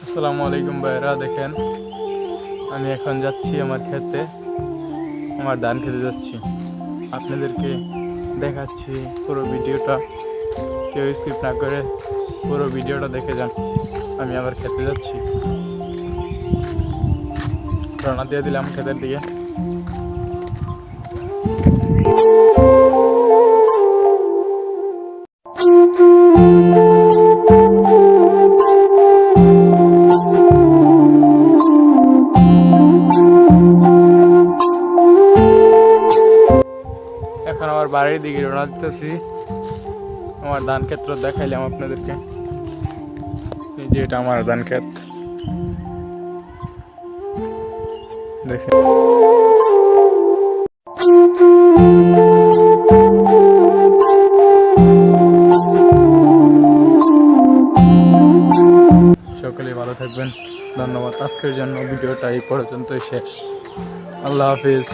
আসসালামু আলাইকুম ভাইরা, দেখেন আমি এখন যাচ্ছি আমার ক্ষেতে, আমার ধান খেতে যাচ্ছি। আপনাদেরকে দেখাচ্ছি পুরো ভিডিওটা, কেউ স্কিপ না করে পুরো ভিডিওটা দেখে যান। আমি আবার খেতে যাচ্ছি, রওনা দিয়ে দিলাম ক্ষেতের দিকে। এখন আমার বাড়ির দিকে রওনা দিতেছি। আমার ধান ক্ষেত্র দেখাইলাম আপনাদেরকে, এই যে এটা আমার ধান ক্ষেত, দেখেন। সকলেই ভালো থাকবেন, ধন্যবাদ। আজকের জন্য ভিডিওটা এই পর্যন্তই শেষ। আল্লাহ হাফিজ।